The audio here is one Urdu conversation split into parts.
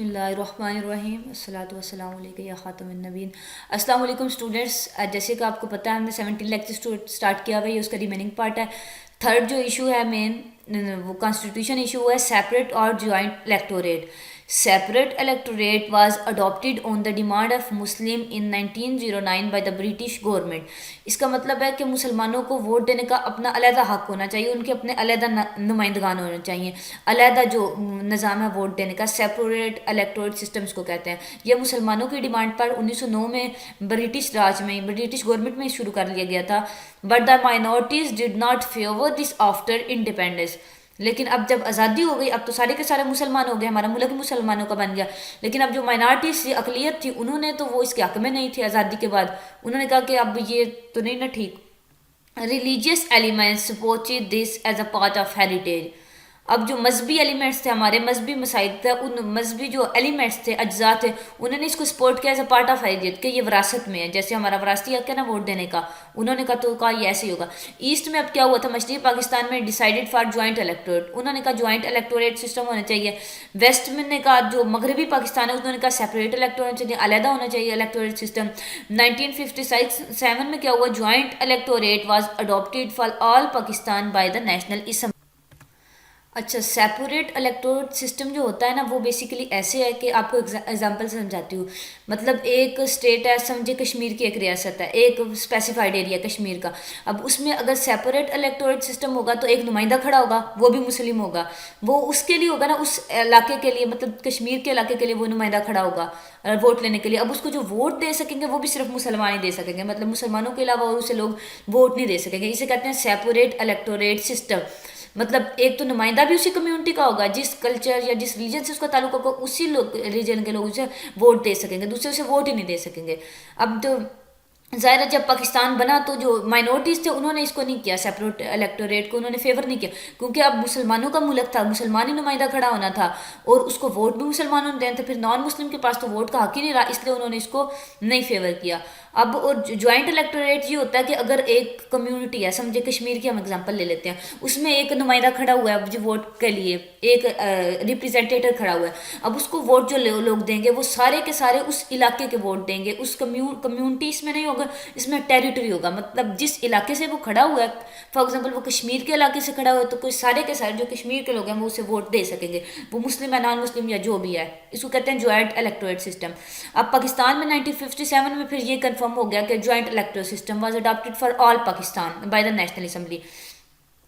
اللہ الرحمن الرحیم الصلاۃ والسلام علیکم یا خاتم النبین۔ السلام علیکم اسٹوڈنٹس، جیسے کہ آپ کو پتہ ہے ہم نے 17 لیکچر اسٹارٹ کیا ہوا ہے، یہ اس کا ریمیننگ پارٹ ہے۔ تھرڈ جو ایشو ہے مین وہ کانسٹیٹیوشن ایشو ہے، سیپریٹ اور joint electorate. Separate electorate was adopted on the demand of Muslim in 1909 by the British government۔ اس کا مطلب ہے کہ مسلمانوں کو ووٹ دینے کا اپنا علیحدہ حق ہونا چاہیے، ان کے اپنے علیحدہ نمائندگان ہونے چاہیے، علیحدہ جو نظام ہے ووٹ دینے کا، سیپریٹ electorate systems کو کہتے ہیں۔ یہ مسلمانوں کی ڈیمانڈ پر 1909 میں برٹش راج میں برٹش گورنمنٹ میں شروع کر لیا گیا تھا۔ But the minorities did not favor this after independence۔ لیکن اب جب آزادی ہو گئی، اب تو سارے کے سارے مسلمان ہو گئے، ہمارا ملک مسلمانوں کا بن گیا، لیکن اب جو مائنارٹیز تھی، اقلیت تھی، انہوں نے تو وہ اس کے حق میں نہیں تھی آزادی کے بعد۔ انہوں نے کہا کہ اب یہ تو نہیں نا ٹھیک۔ Religious elements supported this as a part of heritage۔ اب جو مذہبی ایلیمنٹس تھے، ہمارے مذہبی مسائل تھے، ان مذہبی جو ایلیمنٹس تھے، اجزاء تھے، انہوں نے اس کو سپورٹ کیا as a part of heritage کہ یہ وراثت میں ہے، جیسے ہمارا وراثتی حق ہے نا ووٹ دینے کا۔ انہوں نے کہا تو کہا یہ ایسے ہی ہوگا۔ ایسٹ میں اب کیا ہوا تھا، مشرقی پاکستان میں ڈیسائیڈڈ فار جوائنٹ الیکٹوریٹ، انہوں نے کہا جوائنٹ الیکٹوریٹ سسٹم ہونا چاہیے۔ ویسٹ میں نے کہا جو مغربی پاکستان ہے، انہوں نے کہا سیپریٹ الیکٹوریٹ چاہیے، علیحدہ ہونا چاہیے الیکٹوریٹ سسٹم۔ 1957 میں کیا ہوا، joint electorate was adopted for all Pakistan by the national assembly. اچھا، سیپریٹ الیکٹوریٹ سسٹم جو ہوتا ہے نا، وہ بیسیکلی ایسے ہے کہ آپ کو ایگزامپل سمجھاتی ہوں۔ مطلب ایک اسٹیٹ ہے، سمجھے کشمیر کی ایک ریاست ہے، ایک اسپیسیفائڈ ایریا کشمیر کا۔ اب اس میں اگر سیپریٹ الیکٹوریٹ سسٹم ہوگا تو ایک نمائندہ کھڑا ہوگا، وہ بھی مسلم ہوگا، وہ اس کے لیے ہوگا نا، اس علاقے کے لیے، مطلب کشمیر کے علاقے کے لیے وہ نمائندہ کھڑا ہوگا ووٹ لینے کے لیے۔ اب اس کو جو ووٹ دے سکیں گے وہ بھی صرف مسلمان ہی دے سکیں گے، مطلب مسلمانوں کے علاوہ اور اسے لوگ ووٹ نہیں دے سکیں گے۔ اسے کہتے ہیں سیپریٹ الیکٹوریٹ سسٹم۔ مطلب ایک تو نمائندہ بھی اسی کمیونٹی کا ہوگا، جس کلچر یا جس ریجن سے اس کا تعلق ہوگا، اسی لوگ ریجن کے لوگ اسے ووٹ دے سکیں گے، دوسرے اسے ووٹ ہی نہیں دے سکیں گے۔ اب تو ظاہر ہے جب پاکستان بنا تو جو مائنورٹیز تھے انہوں نے اس کو نہیں کیا، سیپریٹ الیکٹوریٹ کو انہوں نے فیور نہیں کیا، کیونکہ اب مسلمانوں کا ملک تھا، مسلمانی نمائندہ کھڑا ہونا تھا، اور اس کو ووٹ بھی مسلمانوں نے دینا تھا، پھر نان مسلم کے پاس تو ووٹ کا حق ہی نہیں رہا، اس لیے انہوں نے اس کو نہیں فیور کیا۔ اب اور جوائنٹ الیکٹوریٹ یہ ہوتا ہے کہ اگر ایک کمیونٹی ہے، سمجھے کشمیر کی ہم اگزامپل لے لیتے ہیں، اس میں ایک نمائندہ کھڑا ہوا ہے جو ووٹ کے لیے، ایک ریپریزنٹیٹر کھڑا ہوا ہے۔ اب اس کو ووٹ جو لوگ دیں گے وہ سارے کے سارے اس علاقے کے ووٹ دیں گے، اس کمیونٹی اس میں نہیں ہوگا، اس میں ٹیریٹری ہوگا، مطلب جس علاقے سے وہ کھڑا ہوا ہے، فار ایگزامپل وہ کشمیر کے علاقے سے کھڑا ہوا ہے تو کوئی سارے کے سارے جو کشمیر کے لوگ ہیں وہ اسے ووٹ دے سکیں گے، وہ مسلم ہے، نان مسلم یا جو بھی ہے۔ اس کو کہتے ہیں جوائنٹ الیکٹوریٹ سسٹم۔ اب پاکستان میں 1957 میں پھر یہ کنفرم ہو گیا کہ joint electorate system was adopted for all Pakistan by the national assembly.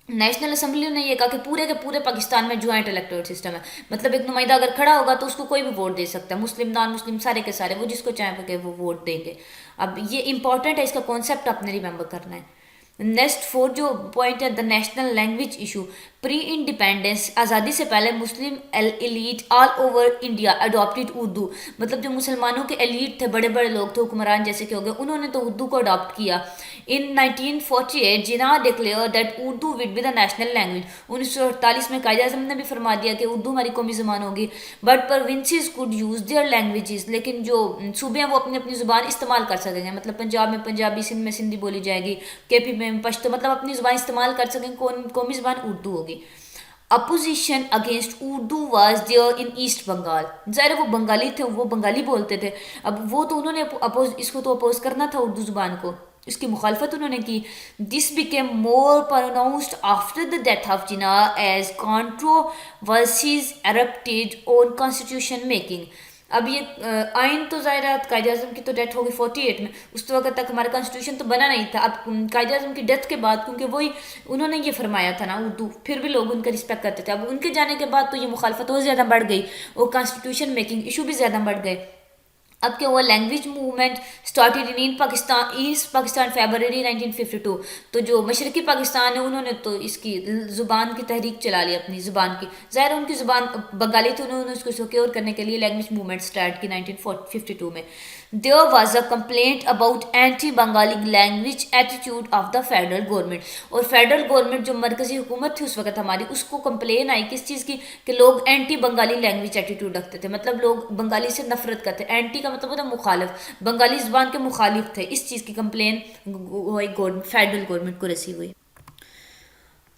National assembly نے یہ کہا کہ پورے کے پورے پاکستان میں جوائنٹ الیکٹوریٹ سسٹم ہے، مطلب ایک نمائندہ اگر کھڑا ہوگا تو اس کو کوئی بھی ووٹ دے سکتا ہے، مسلم نان مسلم سارے کے سارے، وہ جس کو چاہیں کہ وہ ووٹ دیں گے۔ اب یہ امپورٹنٹ ہے، اس کا کانسیپٹ آپ نے ریممبر کرنا ہے۔ نیکسٹ فورتھ جو پوائنٹ ہے، the national language issue. Pre independence, آزادی سے پہلے Muslim elite all over India adopted Urdu, مطلب جو مسلمانوں کے ایلیٹ تھے، بڑے بڑے لوگ تھے، حکمران جیسے کہ ہو گئے، انہوں نے تو اردو کو اڈاپٹ کیا۔ In 1948 Jinnah declared that Urdu would be the national language. 1948 میں قائد اعظم نے بھی فرما دیا کہ اردو ہماری قومی زبان ہوگی۔ But provinces could use their languages, لیکن جو صوبے ہیں وہ اپنی اپنی زبان استعمال کر سکیں گے، مطلب پنجاب میں پنجابی، سندھ میں سندھی بولی جائے گی، کے پی میں پشتو، مطلب اپنی زبان استعمال کر سکیں گے، قومی زبان اردو ہوگی۔ Opposition against Urdu was there in east Bengal, ظاہر وہ بنگالی تھے، وہ بنگالی بولتے تھے، اب وہ تو انہوں نے اس کو تو اپوز کرنا تھا اردو زبان کو، اس کی مخالفت انہوں نے کی۔ This became more pronounced after the death of Jinnah as controversies erupted on constitution making. اب یہ آئین تو ظاہر ہے قائد اعظم کی تو ڈیتھ ہوگی 48 میں، اس وقت تک ہمارا کانسٹیٹیوشن تو بنا نہیں تھا۔ اب قائد اعظم کی ڈیتھ کے بعد، کیونکہ وہی انہوں نے یہ فرمایا تھا نا اردو، پھر بھی لوگ ان کا رسپیکٹ کرتے تھے، اب ان کے جانے کے بعد تو یہ مخالفت اور زیادہ بڑھ گئی اور کانسٹیٹیوشن میکنگ ایشو بھی زیادہ بڑھ گئے۔ اب کیا ہوا، language movement started in Pakistan, east Pakistan, February 1952۔ تو جو مشرقی پاکستان ہے انہوں نے تو اس کی زبان کی تحریک چلا لی، اپنی زبان کی، ظاہر ان کی زبان بنگالی تھی، انہوں نے اس کو سیکیور کرنے کے لیے لینگویج موومنٹ اسٹارٹ کی 1952 میں۔ There was a complaint about anti-Bengali language attitude of the federal government، اور فیڈرل گورنمنٹ جو مرکزی حکومت تھی اس وقت ہماری، اس کو کمپلین آئی کس چیز کی، کہ لوگ اینٹی بنگالی لینگویج ایٹیٹیوڈ رکھتے تھے، مطلب لوگ بنگالی سے نفرت کرتے، اینٹی کا مطلب ہوتا ہے مخالف، بنگالی زبان کے مخالف تھے، اس چیز کی کمپلین فیڈرل گورنمنٹ کو ریسیو ہوئی۔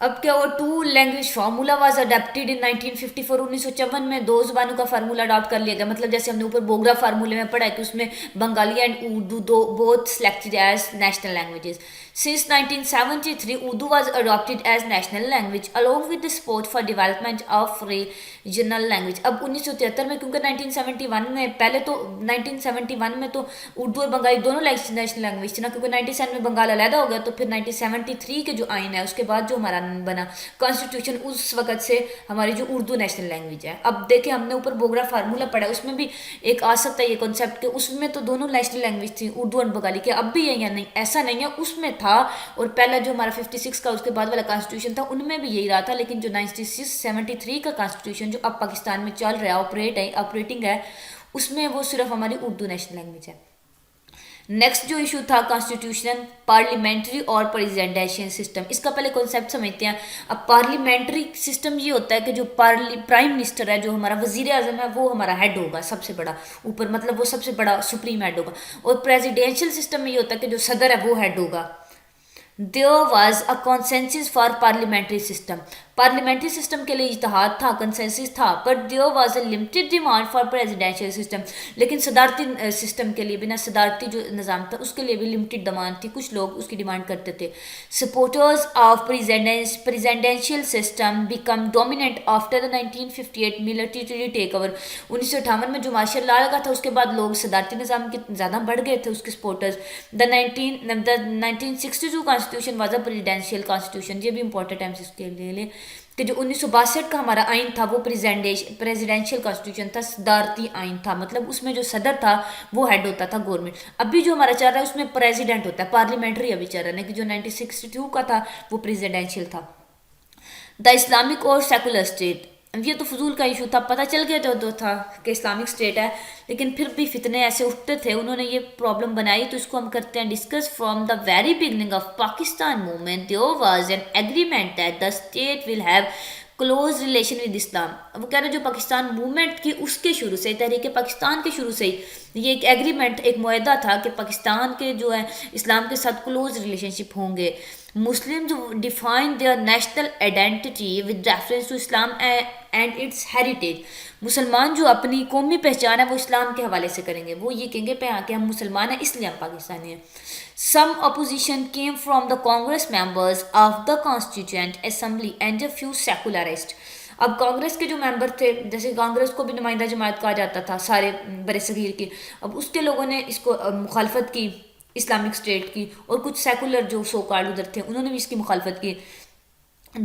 اب کیا ہوا، two language formula was adopted in 1954، 1954 میں دو زبانوں کا فارمولا اڈاپٹ کر لیا گیا. مطلب جیسے ہم نے اوپر بوگرا فارمولے میں پڑھا ہے کہ اس میں بنگالی اینڈ اردو دو both selected as national languages. Since 1973, Urdu was adopted as national language along with the support for development of regional language. اب 1973 میں کیونکہ 1971 میں پہلے تو 1971 میں تو اردو اور بنگالی دونوں نیشنل لینگویج تھی نا، کیونکہ 97 میں بنگال علیحدہ ہو گیا، تو پھر 1973 کے جو آئین ہے اس کے بعد جو ہمارا بنا کانسٹیٹیوشن، اس وقت سے ہماری جو اردو نیشنل لینگویج ہے. اب دیکھیں ہم نے اوپر بوگرا فارمولا پڑھا ہے، اس میں بھی ایک آ سکتا ہے یہ کنسیپٹ کہ اس میں تو دونوں نیشنل لینگویج تھی اردو اور بنگالی کے. اب بھی ہے یا نہیں؟ ایسا نہیں ہے، اس میں تھا. اور پہلا جو ہمارا 56 کا اس کے بعد والا کانسٹیٹیوشن تھا ان میں بھی یہی رہا تھا. لیکن جو 1973 کا کانسٹیٹیوشن جو اب پاکستان میں چل رہا ہے آپریٹنگ ہے، اس میں وہ صرف ہماری اردو نیشنل لینگویج ہے. نیکسٹ جو ایشو تھا کانسٹیٹیوشن پارلیمنٹری اور پریزیڈنشیل سسٹم. اس کا پہلے کنسیپٹ سمجھتے ہیں. اب پارلیمنٹری سسٹم یہ ہوتا ہے کہ جو پرائم منسٹر ہے، جو ہمارا وزیر اعظم ہے، وہ ہمارا ہیڈ ہوگا سب سے بڑا اوپر، مطلب وہ سب سے بڑا سپریم ہیڈ ہوگا. اور پریزیڈینشیل سسٹم میں یہ ہوتا ہے کہ جو صدر ہے وہ ہیڈ ہوگا. There was a consensus for parliamentary system. Parliamentary system کے لیے اتحاد تھا، کنسنسس تھا. But there was a limited demand for presidential system. لیکن صدارتی سسٹم کے لیے، بنا صدارتی جو نظام تھا اس کے لیے بھی لمیٹڈ ڈیمانڈ تھی، کچھ لوگ اس کی ڈیمانڈ کرتے تھے. Supporters of presidential system become dominant after the 1958 military take over. 1958 میں جو مارشل لا لگا تھا اس کے بعد لوگ صدارتی نظام کے زیادہ بڑھ گئے تھے اس کے supporters. The 1962 constitution was a presidential constitution. یہ بھی امپورٹنٹ ہے اس کے لیے کہ جو 1962 کا ہمارا آئین تھا وہ پریزیڈینشیل کانسٹیٹیوشن تھا، صدارتی آئین تھا. مطلب اس میں جو صدر تھا وہ ہیڈ ہوتا تھا گورنمنٹ. ابھی جو ہمارا چل رہا ہے اس میں پریزیڈنٹ ہوتا ہے، پارلیمنٹری ابھی چل رہا ہے. کہ جو 1962 کا تھا وہ پریزیڈینشیل تھا. دا اسلامک اور سیکولر اسٹیٹ، یہ تو فضول کا ایشو تھا، پتہ چل گیا جو تھا کہ اسلامک اسٹیٹ ہے، لیکن پھر بھی فتنے ایسے اٹھتے تھے، انہوں نے یہ پرابلم بنائی. تو اس کو ہم کرتے ہیں discuss. From the very beginning of Pakistan movement there was an agreement that the state will have close relation with Islam. وہ کہہ رہے ہیں جو پاکستان موومنٹ کی اس کے شروع سے، تحریک پاکستان کے شروع سے ہی یہ ایک ایگریمنٹ، ایک معاہدہ تھا کہ پاکستان کے جو ہے اسلام کے ساتھ کلوز ریلیشن شپ ہوں گے. مسلم جو define their national identity with reference to Islam and its heritage. مسلمان جو اپنی قومی پہچان ہے وہ اسلام کے حوالے سے کریں گے، وہ یہ کہیں گے کہ ہم مسلمان ہیں اس لیے ہم پاکستانی ہیں. Some opposition came from the Congress members of the Constituent Assembly and a few secularists. اب کانگریس کے جو ممبر تھے، جیسے کانگریس کو بھی نمائندہ جماعت کہا جاتا تھا سارے بر صغیر کی، اب اس کے لوگوں نے اس کو مخالفت کی اسلامک اسٹیٹ کی، اور کچھ سیکولر جو سو کالڈ ادھر تھے انہوں نے بھی اس کی مخالفت کی.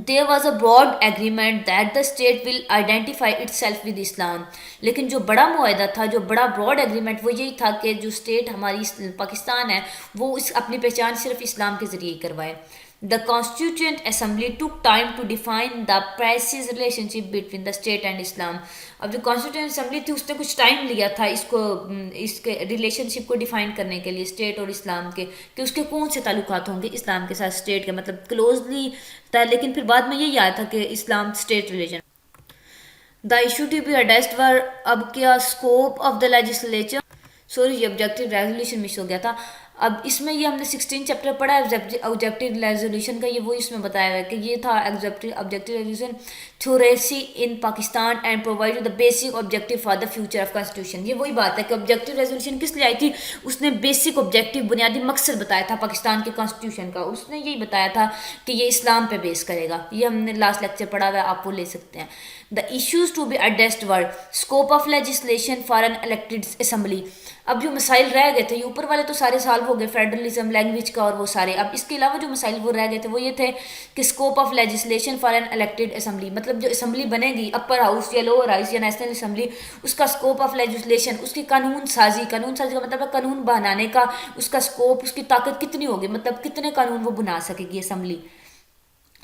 There was a broad agreement that the state will identify itself with Islam. لیکن جو بڑا معاہدہ تھا، جو بڑا براڈ ایگریمنٹ، وہ یہی تھا کہ جو اسٹیٹ ہماری پاکستان ہے وہ اپنی پہچان صرف اسلام کے ذریعے کروائے. The Constituent Assembly took time to define the precise relationship between the state and Islam. اب جو کانسٹیٹیوئنٹ اسمبلی تھی اس نے کچھ ٹائم لیا تھا اس کے ریلیشن شپ کو ڈیفائن کرنے کے لیے اسٹیٹ اور اسلام کے، کہ اس کے کون سے تعلقات ہوں گے اسلام کے ساتھ اسٹیٹ کے، مطلب کلوزلی تھا. لیکن پھر بعد میں یہی آیا تھا کہ Islam state religion. The issue to be addressed were, اب کیا scope of the legislature, sorry یہ آبجیکٹیو ریزولوشن مس ہو گیا تھا. اب اس میں یہ ہم نے 16 چیپٹر پڑھا ہے آبجیکٹیو ریزولوشن کا، یہ وہی اس میں بتایا ہوا ہے کہ یہ تھا objective resolution theocracy in Pakistan and provide the basic objective for the future of constitution. یہ وہی بات ہے کہ آبجیکٹیو ریزولوشن کس لیے آئی تھی، اس نے بیسک آبجیکٹیو بنیادی مقصد بتایا تھا پاکستان کے کانسٹیٹیوشن کا. اس نے یہی بتایا تھا کہ یہ اسلام پہ بیس کرے گا. یہ ہم نے لاسٹ لیکچر پڑھا ہوا ہے، آپ وہ لے سکتے ہیں. The issues to be addressed were scope of legislation for an elected assembly. اب جو مسائل رہ گئے تھے، یہ اوپر والے تو سارے سالو ہو گئے، فیڈرلزم، لینگویج کا اور وہ سارے. اب اس کے علاوہ جو مسائل وہ رہ گئے تھے وہ یہ تھے کہ scope of legislation for an elected assembly, مطلب جو اسمبلی بنے گی اپر ہاؤس یا لوور ہاؤس یا نیشنل اسمبلی، اس کا اسکوپ آف لیجسلیشن، اس کی قانون سازی کا مطلب ہے قانون بنانے کا اس کا اسکوپ، اس کی طاقت کتنی ہوگی، مطلب کتنے قانون وہ بنا سکے گی اسمبلی.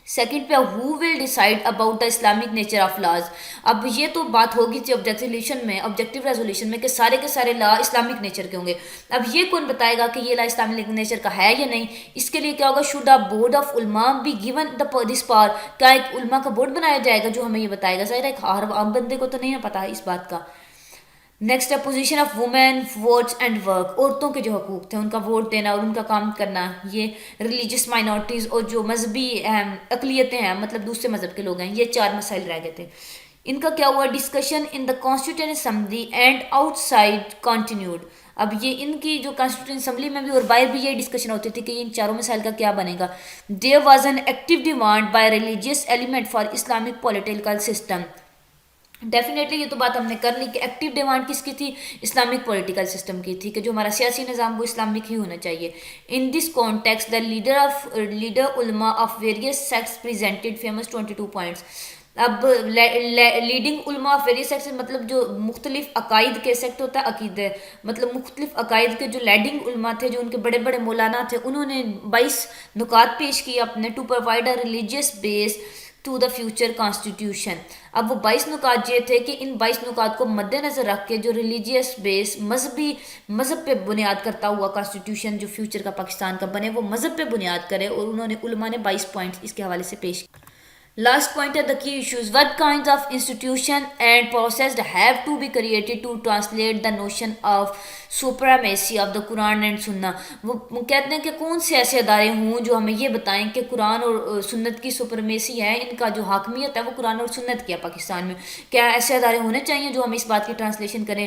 سیکنڈ پہ who will decide about the Islamic nature of laws. اب یہ تو بات ہوگی تھی آبجیکٹیو ریزولوشن میں کہ سارے کے سارے لا اسلامک نیچر کے ہوں گے. اب یہ کون بتائے گا کہ یہ لا اسلامک نیچر کا ہے یا نہیں؟ اس کے لیے کیا ہوگا، شوڈ اے بورڈ آف علماء بی گیون دس پاور. کیا ایک علماء کا بورڈ بنایا جائے گا جو ہمیں یہ بتائے گا؟ ظاہر ہے ہر عام بندے کو تو نہیں پتا اس بات کا. نیکسٹ ہے position of women votes and work, عورتوں کے جو حقوق تھے ان کا ووٹ دینا اور ان کا کام کرنا، یہ ریلیجیس مائنورٹیز اور جو مذہبی اقلیتیں ہیں مطلب دوسرے مذہب کے لوگ ہیں، یہ 4 مسائل رہ گئے تھے. ان کا کیا ہوا، discussion in the constitution assembly and out side continued. اب یہ ان کی جو کانسٹیٹیوشن اسمبلی میں بھی اور باہر بھی یہ ڈسکشن ہوتی تھی کہ ان 4 مسائل کا کیا بنے گا. There was an active demand by religious element for Islamic political system. Definitely یہ تو بات ہم نے کر لی کہ ایکٹیو ڈیمانڈ کس کی تھی، اسلامک پولیٹیکل سسٹم کی تھی کہ جو ہمارا سیاسی نظام وہ اسلامک ہی ہونا چاہیے. ان دس کانٹیکسٹ دا لیڈر علماء of various sects presented famous 22 points. اب لیڈنگ علماء آف ویریس سیکٹس مطلب جو مختلف عقائد کے سیکٹ ہوتا ہے عقیدے، مطلب مختلف عقائد کے جو لیڈنگ علماء تھے، جو ان کے بڑے بڑے مولانا تھے، انہوں نے 22 نکات پیش کیے اپنے to provide a religious base to the future constitution. اب وہ 22 نکات یہ تھے کہ ان 22 نکات کو مد نظر رکھ کے جو ریلیجیس بیس مذہب پہ بنیاد کرتا ہوا کانسٹیٹیوشن جو فیوچر کا پاکستان کا بنے وہ مذہب پہ بنیاد کرے، اور انہوں نے علماء نے 22 پوائنٹس اس کے حوالے سے پیش کیے. Last point are the key issues. What kinds of institution and process have to be created to translate the notion of supremacy of the Quran and Sunnah. وہ کہتے ہیں کہ کون سے ایسے ادارے ہوں جو ہمیں یہ بتائیں کہ قرآن اور سنت کی سپرمیسی ہے، ان کا جو حاکمیت ہے وہ قرآن اور سنت کی ہے پاکستان میں. کیا ایسے ادارے ہونے چاہیے جو ہمیں اس بات کی ٹرانسلیشن کریں.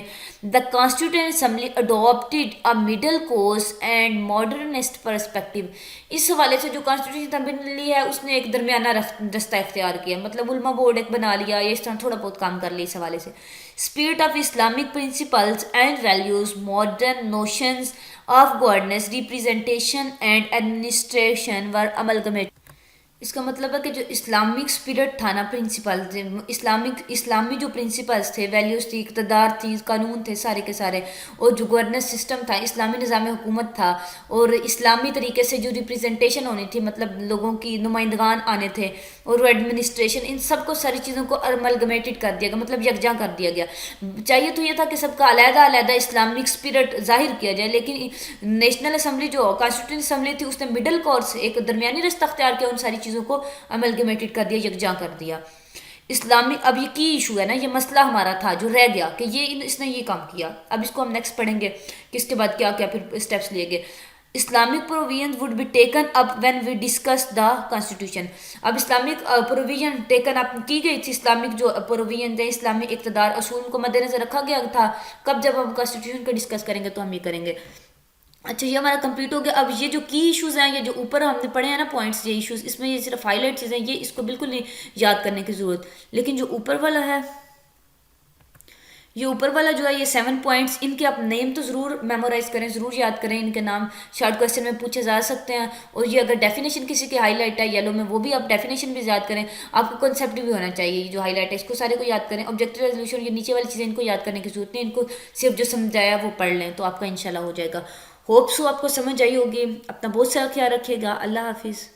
The Constituent Assembly adopted a middle course and modernist perspective. اس حوالے سے جو کانسٹیٹیوشن اسمبلی ہے اس نے ایک درمیانہ رستہ اختیار کیا، مطلب علماء بورڈ ایک بنا لیا، یہ اس طرح تھوڑا بہت کام کر لیا اس حوالے سے. Spirit of Islamic principles and values, modern notions of governance, representation and administration were amalgamate. اس کا مطلب ہے کہ جو اسلامک اسپرٹ تھا نا، پرنسپل اسلامی جو پرنسپلز تھے، ویلیوز تھی، اقتدار تھی، قانون تھے سارے کے سارے، اور جو گورننس سسٹم تھا، اسلامی نظام حکومت تھا، اور اسلامی طریقے سے جو ریپریزنٹیشن ہونی تھی، مطلب لوگوں کی نمائندگان آنے تھے، اور ایڈمنسٹریشن، ان سب کو ساری چیزوں کو املگمیٹڈ کر دیا گیا، مطلب یکجاں کر دیا گیا. چاہیے تو یہ تھا کہ سب کا علیحدہ علیحدہ اسلامک اسپرٹ ظاہر کیا جائے، لیکن نیشنل اسمبلی جو کانسٹیٹیوشن اسمبلی تھی اس نے مڈل کورس ایک درمیانی رستہ اختیار کیا، ان ساری چیزوں کو املگمیٹڈ کر دیا، یکجاں کر دیا. اسلامی اب یہ کی ایشو ہے نا، یہ مسئلہ ہمارا تھا جو رہ گیا کہ یہ اس نے یہ کام کیا. اب اس کو ہم نیکسٹ پڑھیں گے کہ اس کے بعد کیا کیا پھر اسٹیپس لیے گئے. Islamic provision would be taken up when we discuss the constitution. اب اسلامک پروویژن ٹیکن اپ کی گئی تھی، اسلامک جو پروویژن تھے، اسلامی اقتدار اصول کو مد نظر رکھا گیا تھا. کب جب ہم کانسٹیٹیوشن کو ڈسکس کریں گے تو ہم یہ کریں گے. اچھا یہ ہمارا کمپلیٹ ہو گیا. اب یہ جو کی ایشوز ہیں، یہ جو اوپر ہم نے پڑھے ہیں نا پوائنٹس، یہ ایشوز اس میں یہ صرف ہائی لائٹ چیزیں، یہ اس کو بالکل نہیں یاد کرنے کی ضرورت. لیکن جو اوپر والا ہے، یہ اوپر والا جو ہے یہ 7 پوائنٹس، ان کے آپ نیم تو ضرور میمورائز کریں، ضرور یاد کریں. ان کے نام شارٹ کویسچن میں پوچھے جا سکتے ہیں. اور یہ اگر ڈیفینیشن کسی کی ہائی لائٹ ہے یلو میں، وہ بھی آپ ڈیفینیشن بھی یاد کریں. آپ کو کنسیپٹ بھی ہونا چاہیے، یہ جو ہائی لائٹ ہے اس کو سارے کو یاد کریں. آبجیکٹیو ریزولوشن، یہ نیچے والی چیزیں ان کو یاد کرنے کی ضرورت نہیں، ان کو صرف جو سمجھایا وہ پڑھ لیں تو آپ کا انشاءاللہ ہو جائے گا. ہوپ سو آپ کو سمجھ آئی ہوگی. اپنا بہت سارا خیال رکھیے گا. اللہ حافظ.